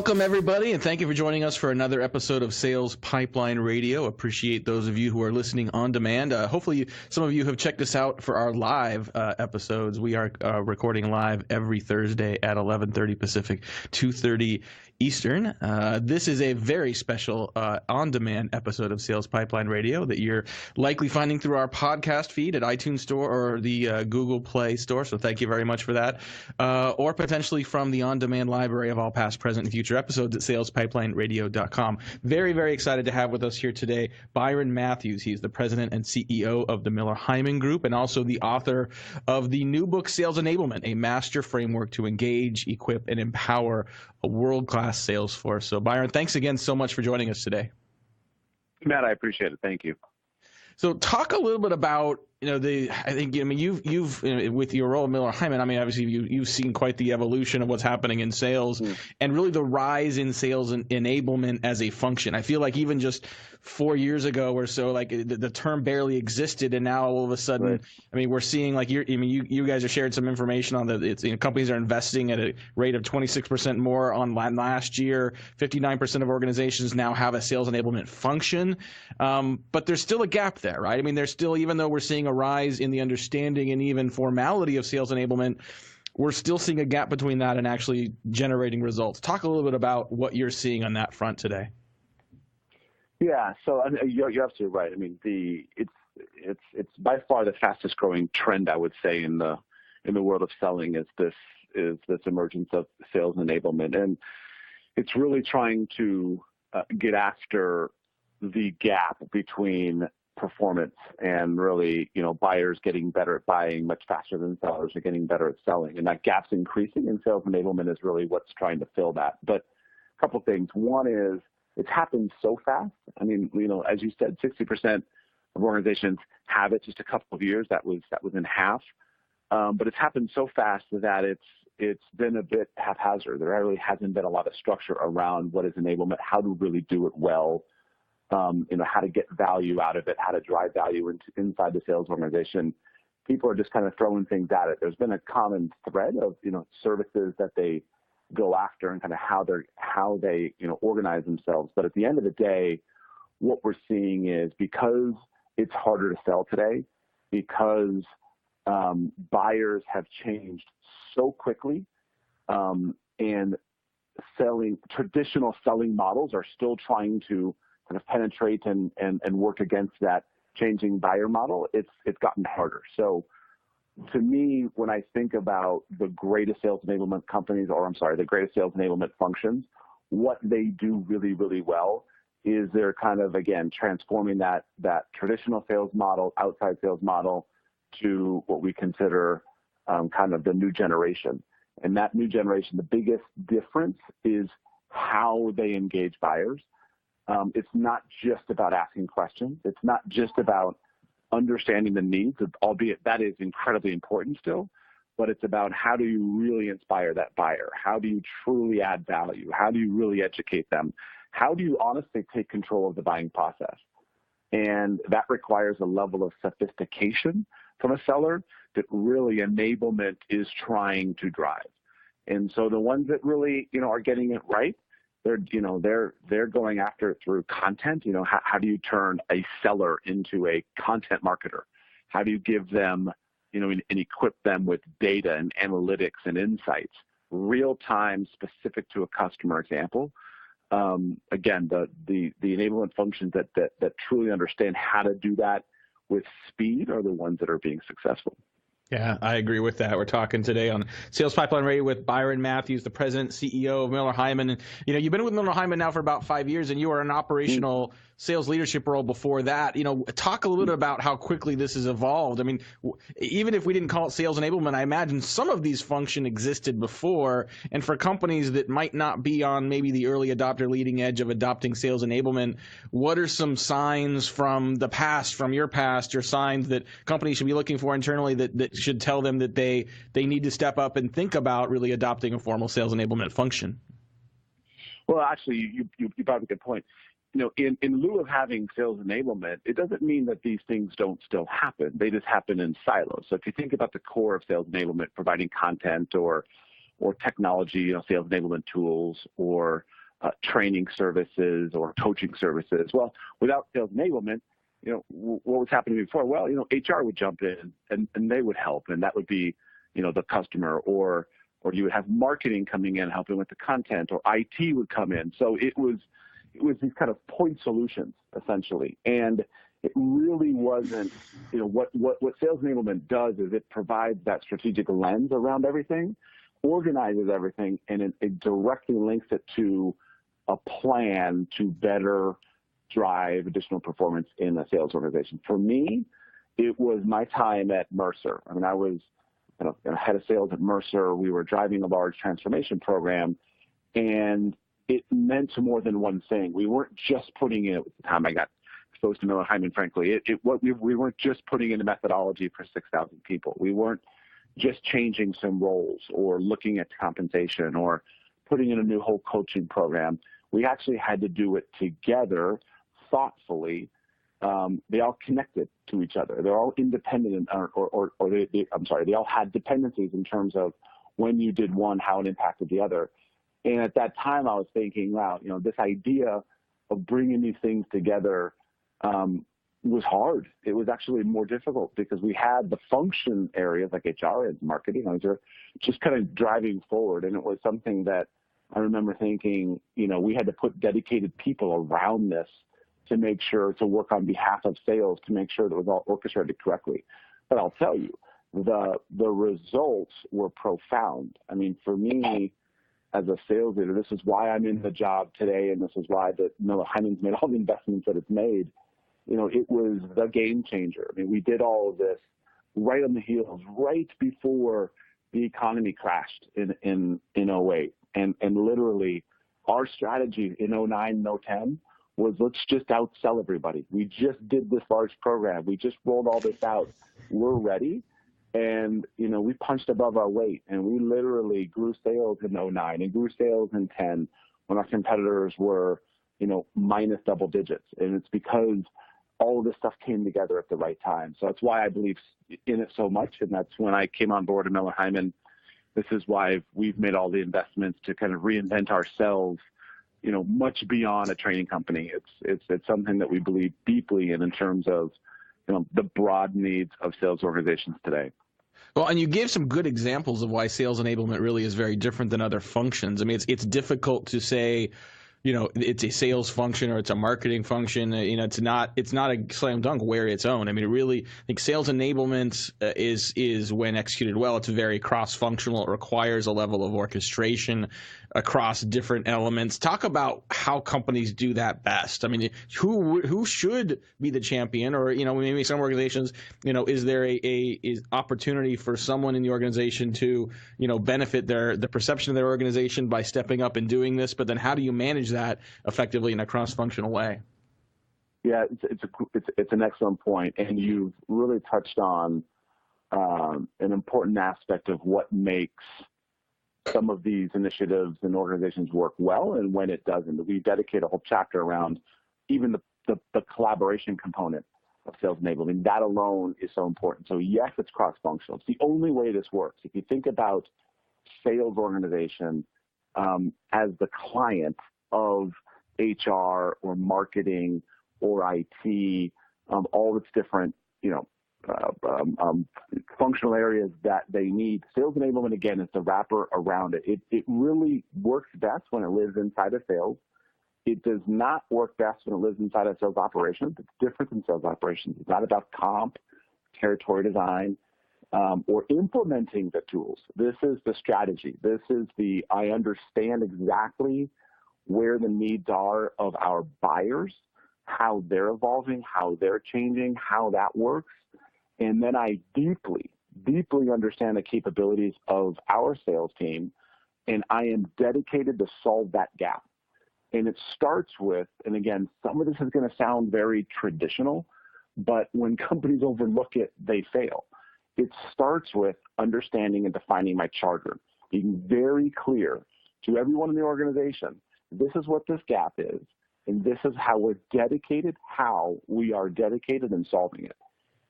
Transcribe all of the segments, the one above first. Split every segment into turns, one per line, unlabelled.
Welcome, everybody, and thank you for joining us for another episode of Sales Pipeline Radio. Appreciate those of you who are listening on demand. Hopefully, some of you have checked us out for our live episodes. We are recording live every Thursday at 11:30 Pacific, 2:30 Eastern. This is a very special on-demand episode of Sales Pipeline Radio that you're likely finding through our podcast feed at iTunes Store or the Google Play Store, so thank you very much for that. Or potentially from the on-demand library of all past, present, and future episodes at salespipelineradio.com. Very, very excited to have with us here today Byron Matthews. He's the president and CEO of the Miller Heiman Group and also the author of the new book, Sales Enablement, a master framework to engage, equip, and empower a world-class sales force. So, Byron, thanks again so much for joining us today.
Matt, I appreciate it. Thank you.
So, talk a little bit about you've with your role at Miller Heiman, obviously you've seen quite the evolution of what's happening in sales and really the rise in sales and enablement as a function. I feel like even just 4 years ago or so, like the term barely existed, and now all of a sudden, right. We're seeing like you guys have shared some information on that. Companies are investing at a rate of 26% more on last year. 59% of organizations now have a sales enablement function, but there's still a gap there, right? There's still, even though we're seeing a rise in the understanding and even formality of sales enablement, we're still seeing a gap between that and actually generating results. Talk a little bit about what you're seeing on that front today.
Yeah, so you're absolutely right. It's by far the fastest growing trend, I would say, in the world of selling is this emergence of sales enablement, and it's really trying to get after the gap between performance and really, buyers getting better at buying much faster than sellers are getting better at selling. And that gap's increasing, and sales enablement is really what's trying to fill that. But a couple of things. One is it's happened so fast. As you said, 60% of organizations have it. Just a couple of years, that was in half. But it's happened so fast that it's been a bit haphazard. There really hasn't been a lot of structure around what is enablement, how to really do it well, how to get value out of it, how to drive value inside the sales organization. People are just kind of throwing things at it. There's been a common thread of, services that they go after and kind of how they organize themselves. But at the end of the day, what we're seeing is because it's harder to sell today, because buyers have changed so quickly, and traditional selling models are still trying to kind of penetrate and work against that changing buyer model. It's gotten harder. So to me, when I think about the greatest sales enablement the greatest sales enablement functions, what they do really, really well is they're kind of, again, transforming that traditional sales model, outside sales model, to what we consider kind of the new generation. And that new generation, the biggest difference is how they engage buyers. It's not just about asking questions. It's not just about understanding the needs, albeit that is incredibly important still, but it's about how do you really inspire that buyer? How do you truly add value? How do you really educate them? How do you honestly take control of the buying process? And that requires a level of sophistication from a seller that really enablement is trying to drive. And so the ones that really, are getting it right, they're going after it through content. How do you turn a seller into a content marketer? How do you give them, and equip them with data and analytics and insights, real time, specific to a customer example? Again, the enablement functions that truly understand how to do that with speed are the ones that are being successful.
Yeah, I agree with that. We're talking today on Sales Pipeline Radio with Byron Matthews, the president, CEO of Miller Heiman. And, you've been with Miller Heiman now for about 5 years, and you were in an operational sales leadership role before that. Talk a little bit about how quickly this has evolved. Even if we didn't call it sales enablement, I imagine some of these functions existed before. And for companies that might not be on maybe the early adopter leading edge of adopting sales enablement, what are some signs from the past, from your past, or signs that companies should be looking for internally that should tell them that they need to step up and think about really adopting a formal sales enablement function?
Well, actually, you brought up a good point. In lieu of having sales enablement, it doesn't mean that these things don't still happen. They just happen in silos. So if you think about the core of sales enablement, providing content or or technology, sales enablement tools, or training services or coaching services. Well, without sales enablement, what was happening before? Well, HR would jump in and they would help, and that would be, the customer, or you would have marketing coming in helping with the content, or IT would come in. So it was these kind of point solutions essentially, and it really wasn't. What sales enablement does is it provides that strategic lens around everything, organizes everything, and it directly links it to a plan to better drive additional performance in a sales organization. For me, it was my time at Mercer. I mean, I was head of sales at Mercer. We were driving a large transformation program, and it meant more than one thing. We weren't just putting in, at the time I got exposed to Heiman, frankly, we weren't just putting in a methodology for 6,000 people. We weren't just changing some roles or looking at compensation or putting in a new whole coaching program. We actually had to do it together, thoughtfully. They all connected to each other. They're all independent, they all had dependencies in terms of when you did one, how it impacted the other. And at that time, I was thinking, wow, this idea of bringing these things together was hard. It was actually more difficult because we had the function areas like HR and marketing. Those are just kind of driving forward, and it was something that I remember thinking, we had to put dedicated people around this to make sure to work on behalf of sales to make sure that it was all orchestrated correctly. But I'll tell you, the results were profound. I mean, for me as a sales leader, this is why I'm in the job today, and this is why Heiman's made all the investments that it's made. It was the game changer. I mean, we did all of this right on the heels, right before the economy crashed in 08. And literally our strategy in 09 and 010 was, let's just outsell everybody. We just did this large program. We just rolled all this out. We're ready. And, we punched above our weight, and we literally grew sales in 09 and grew sales in 10 when our competitors were, minus double digits. And it's because all of this stuff came together at the right time. So that's why I believe in it so much. And that's when I came on board at Heiman. This is why we've made all the investments to kind of reinvent ourselves, much beyond a training company. It's something that we believe deeply in terms of, the broad needs of sales organizations today.
Well, and you gave some good examples of why sales enablement really is very different than other functions. I mean, it's difficult to say, it's a sales function or it's a marketing function. It's not a slam dunk where its own. I mean, I think sales enablement is when executed well, it's very cross-functional. It requires a level of orchestration across different elements. Talk about how companies do that best. I mean, who should be the champion, or maybe some organizations, is there a opportunity for someone in the organization to benefit the perception of their organization by stepping up and doing this? But then how do you manage that effectively in a cross-functional way?
Yeah, it's an excellent point, and you've really touched on an important aspect of what makes some of these initiatives and organizations work well and when it doesn't. We dedicate a whole chapter around even the collaboration component of sales enablement. That alone is so important. So yes, it's cross-functional. It's the only way this works. If you think about sales organization as the client of HR or marketing or IT, all its different, functional areas that they need. Sales enablement, again, is the wrapper around it. It really works best when it lives inside of sales. It does not work best when it lives inside of sales operations. It's different than sales operations. It's not about comp, territory design, or implementing the tools. This is the strategy. This is I understand exactly where the needs are of our buyers, how they're evolving, how they're changing, how that works. And then I deeply, deeply understand the capabilities of our sales team, and I am dedicated to solve that gap. And it starts with, and again, some of this is going to sound very traditional, but when companies overlook it, they fail. It starts with understanding and defining my charter, being very clear to everyone in the organization, this is what this gap is, and this is how we are dedicated in solving it.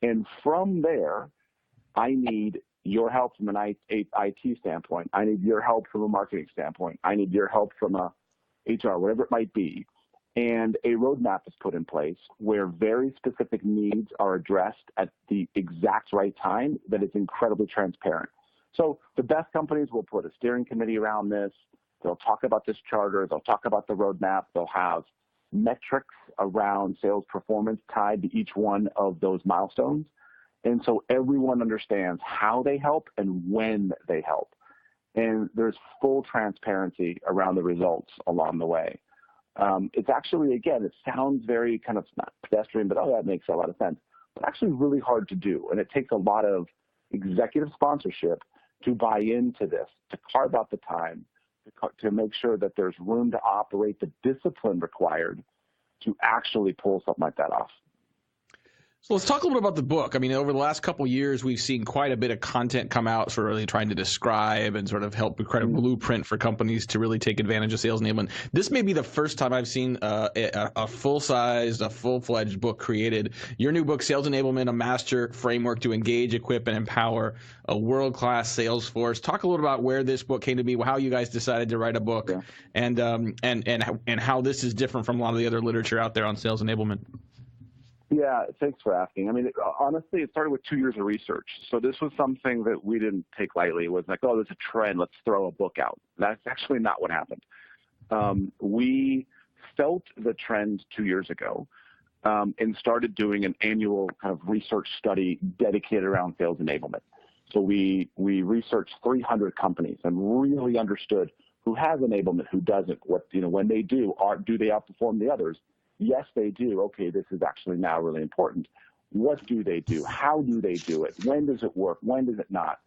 And from there, I need your help from an IT standpoint. I need your help from a marketing standpoint. I need your help from a HR, whatever it might be. And a roadmap is put in place where very specific needs are addressed at the exact right time that is incredibly transparent. So the best companies will put a steering committee around this. They'll talk about this charter. They'll talk about the roadmap. They'll have metrics around sales performance tied to each one of those milestones. And so everyone understands how they help and when they help. And there's full transparency around the results along the way. It's actually, again, it sounds very kind of not pedestrian, but that makes a lot of sense. But actually really hard to do. And it takes a lot of executive sponsorship to buy into this, to carve out the time, to make sure that there's room to operate the discipline required to actually pull something like that off.
So let's talk a little bit about the book. I mean, over the last couple of years, we've seen quite a bit of content come out, sort of really trying to describe and sort of help create a blueprint for companies to really take advantage of sales enablement. This may be the first time I've seen a full-sized, a full-fledged book created. Your new book, Sales Enablement, a master framework to engage, equip, and empower a world-class sales force. Talk a little about where this book came to be, how you guys decided to write a book, and how this is different from a lot of the other literature out there on sales enablement.
Yeah, thanks for asking. I mean, honestly, it started with 2 years of research. So this was something that we didn't take lightly. It was like, oh, there's a trend. Let's throw a book out. That's actually not what happened. We felt the trend 2 years ago and started doing an annual kind of research study dedicated around sales enablement. So we researched 300 companies and really understood who has enablement, who doesn't. What, when they do they outperform the others? Yes, they do. Okay, this is actually now really important. What do they do? How do they do it? When does it work? When does it not?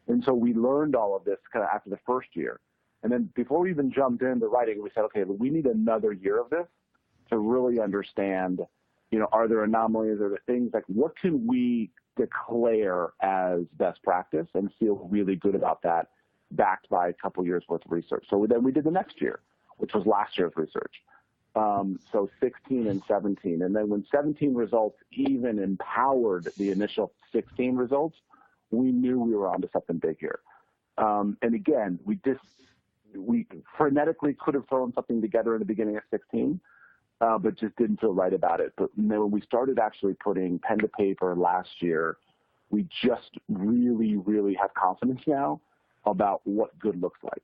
And so we learned all of this kind of after the first year. And then before we even jumped into writing, we said, okay, we need another year of this to really understand, are there anomalies? Are there things like what can we declare as best practice and feel really good about that, backed by a couple years worth of research. So then we did the next year, which was last year's research. So 16 and 17. And then when 17 results even empowered the initial 16 results, we knew we were onto something big here. And again, we frenetically could have thrown something together in the beginning of 16, but just didn't feel right about it. But when we started actually putting pen to paper last year, we just really, really have confidence now about what good looks like,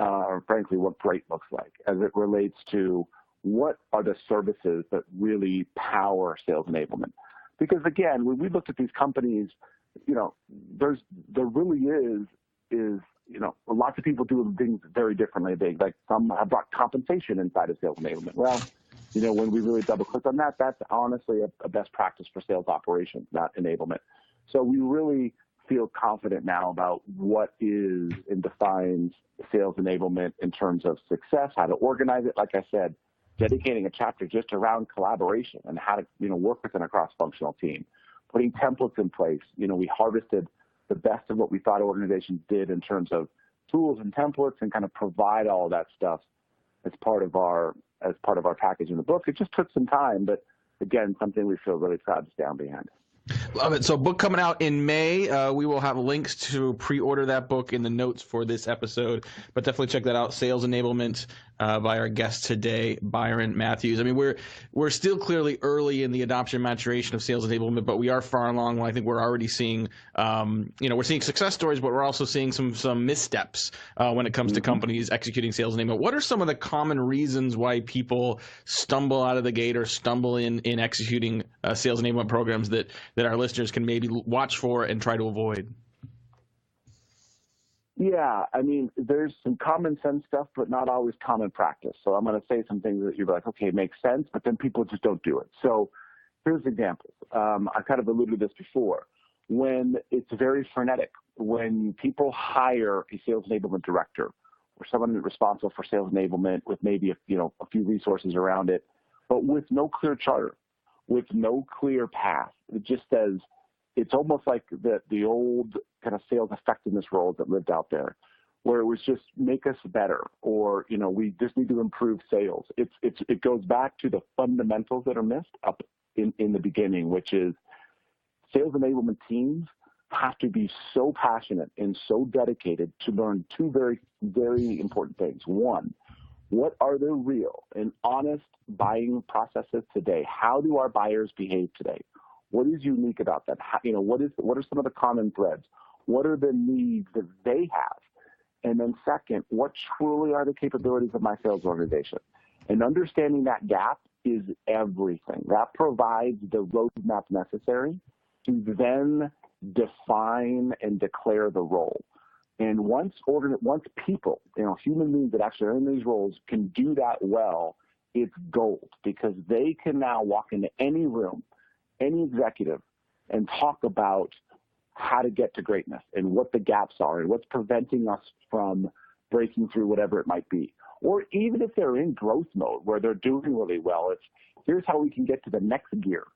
or frankly, what great looks like as it relates to what are the services that really power sales enablement. Because again, when we looked at these companies, there really is lots of people do things very differently. Like some have brought compensation inside of sales enablement. Well, when we really double click on that, that's honestly a best practice for sales operations, not enablement. So we really feel confident now about what is and defines sales enablement in terms of success, how to organize it. Like I said, dedicating a chapter just around collaboration and how to, work within a cross-functional team, putting templates in place. We harvested the best of what we thought organizations did in terms of tools and templates and kind of provide all that stuff as part of our package in the book. It just took some time, but again, something we feel really proud to stand behind.
Love it. So book coming out in May. We will have links to pre-order that book in the notes for this episode, but definitely check that out. Sales Enablement by our guest today, Byron Matthews. I mean, we're still clearly early in the adoption and maturation of sales enablement, but we are far along. I think we're already seeing, we're seeing success stories, but we're also seeing some missteps when it comes to companies executing sales enablement. What are some of the common reasons why people stumble out of the gate or stumble in executing sales enablement programs that our listeners can maybe watch for and try to avoid?
Yeah, I mean, there's some common sense stuff, but not always common practice. So I'm going to say some things that you're like, okay, it makes sense, but then people just don't do it. So here's examples. I kind of alluded to this before. When it's very frenetic, when people hire a sales enablement director or someone responsible for sales enablement with maybe a few resources around it, but with no clear charter, with no clear path, it just says, it's almost like the old kind of sales effectiveness roles that lived out there, where it was just make us better, or we just need to improve sales. It goes back to the fundamentals that are missed up in the beginning, which is sales enablement teams have to be so passionate and so dedicated to learn two very, very important things. One, what are the real and honest buying processes today? How do our buyers behave today? What is unique about them? How, what are some of the common threads? What are the needs that they have? And then second, what truly are the capabilities of my sales organization? And understanding that gap is everything. That provides the roadmap necessary to then define and declare the role. And once people, human beings that actually are in these roles can do that well, it's gold, because they can now walk into any room, any executive, and talk about how to get to greatness and what the gaps are and what's preventing us from breaking through whatever it might be. Or even if they're in growth mode where they're doing really well, it's here's how we can get to the next gear.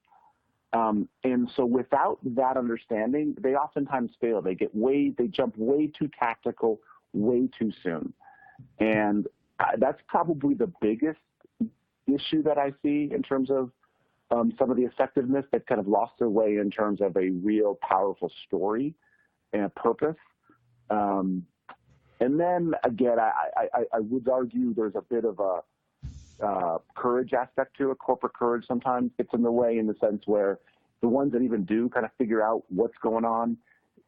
And so without that understanding, they oftentimes fail. They jump way too tactical, way too soon. And that's probably the biggest issue that I see in terms of some of the effectiveness that kind of lost their way in terms of a real powerful story and purpose. And then again, I would argue there's a bit of a courage aspect to it. Corporate courage sometimes gets in the way, in the sense where the ones that even do kind of figure out what's going on,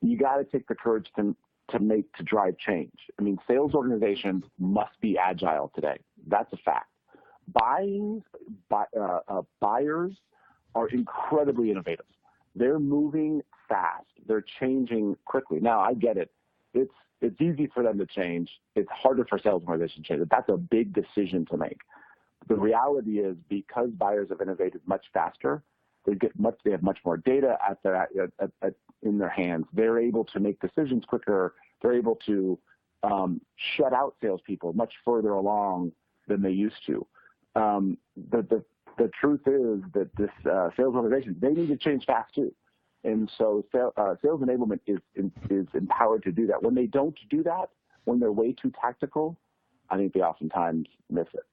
you got to take the courage to drive change. I mean, sales organizations must be agile today. That's a fact. Buyers are incredibly innovative. They're moving fast. They're changing quickly. Now, I get it. It's easy for them to change. It's harder for sales organizations to change. That's a big decision to make. The reality is, because buyers have innovated much faster, they have much more data in their hands. They're able to make decisions quicker. They're able to shut out salespeople much further along than they used to. The truth is that this sales organization, they need to change fast too. And so sales enablement is empowered to do that. When they don't do that, when they're way too tactical, I think they oftentimes miss it.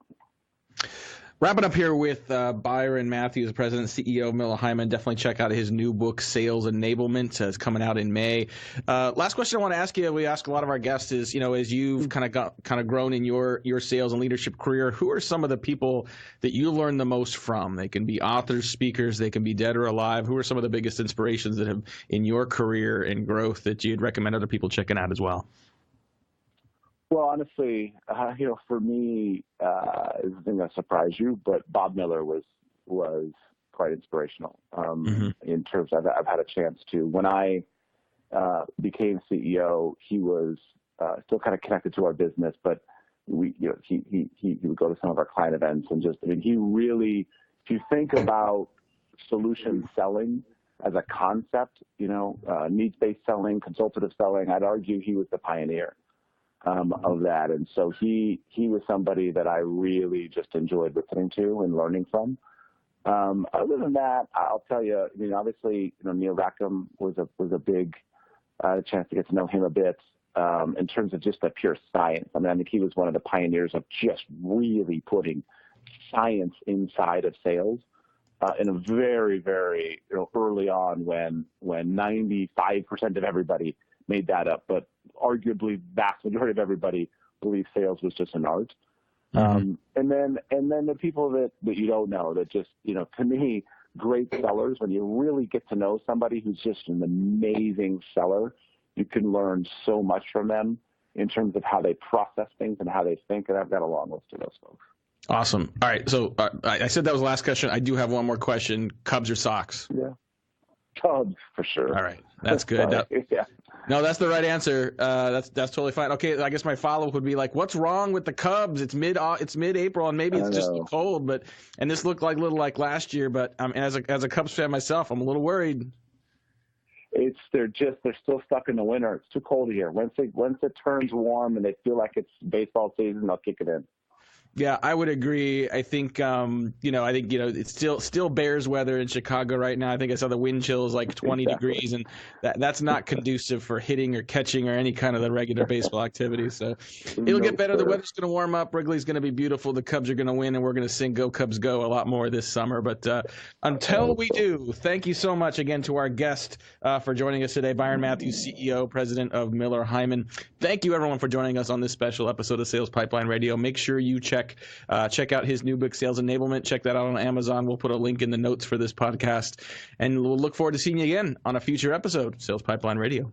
Wrapping up here with Byron Matthews, President and CEO of Miller Heiman. Definitely check out his new book, Sales Enablement. It's coming out in May. Last question I want to ask you, we ask a lot of our guests, is, as you've kind of grown in your sales and leadership career, who are some of the people that you learn the most from? They can be authors, speakers, they can be dead or alive. Who are some of the biggest inspirations that have in your career and growth that you'd recommend other people checking out as well?
Well, honestly, for me, it's the thing that surprised you, but Bob Miller was quite inspirational in terms of, I've had a chance to. When I became CEO, he was still kind of connected to our business, but he would go to some of our client events and he really, if you think about solution selling as a concept, needs-based selling, consultative selling, I'd argue he was the pioneer of that. And so he was somebody that I really just enjoyed listening to and learning from. Other than that, I'll tell you, obviously, Neil Rackham was a big chance to get to know him a bit in terms of just the pure science. I think he was one of the pioneers of just really putting science inside of sales in a very, very early on when 95% of everybody made that up, but arguably vast majority of everybody believed sales was just an art. And then the people that you don't know, that just, to me, great sellers, when you really get to know somebody who's just an amazing seller, you can learn so much from them in terms of how they process things and how they think. And I've got a long list of those folks.
Awesome. All right. So I said that was the last question. I do have one more question. Cubs or Sox?
Yeah. Cubs, for sure.
All right. That's good.
Yeah.
No, that's the right answer. That's totally fine. Okay, I guess my follow-up would be like, what's wrong with the Cubs? It's mid-April, and maybe it's just cold, and this looked like last year. But as a Cubs fan myself, I'm a little worried.
They're still stuck in the winter. It's too cold here. Once it turns warm and they feel like it's baseball season, they'll kick it in.
Yeah, I would agree. I think, it's still Bears weather in Chicago right now. I think I saw the wind chill is like 20
Exactly.
degrees, and that's not conducive for hitting or catching or any kind of the regular baseball activity. So it'll
No,
get better. The
sir.
weather's going to warm up. Wrigley's going to be beautiful. The Cubs are going to win, and we're going to sing "Go Cubs Go" a lot more this summer. But until we do, thank you so much again to our guest for joining us today, Byron Matthews, CEO, President of Miller Heiman. Thank you, everyone, for joining us on this special episode of Sales Pipeline Radio. Make sure you check out his new book, Sales Enablement. Check that out on Amazon. We'll put a link in the notes for this podcast. And we'll look forward to seeing you again on a future episode of Sales Pipeline Radio.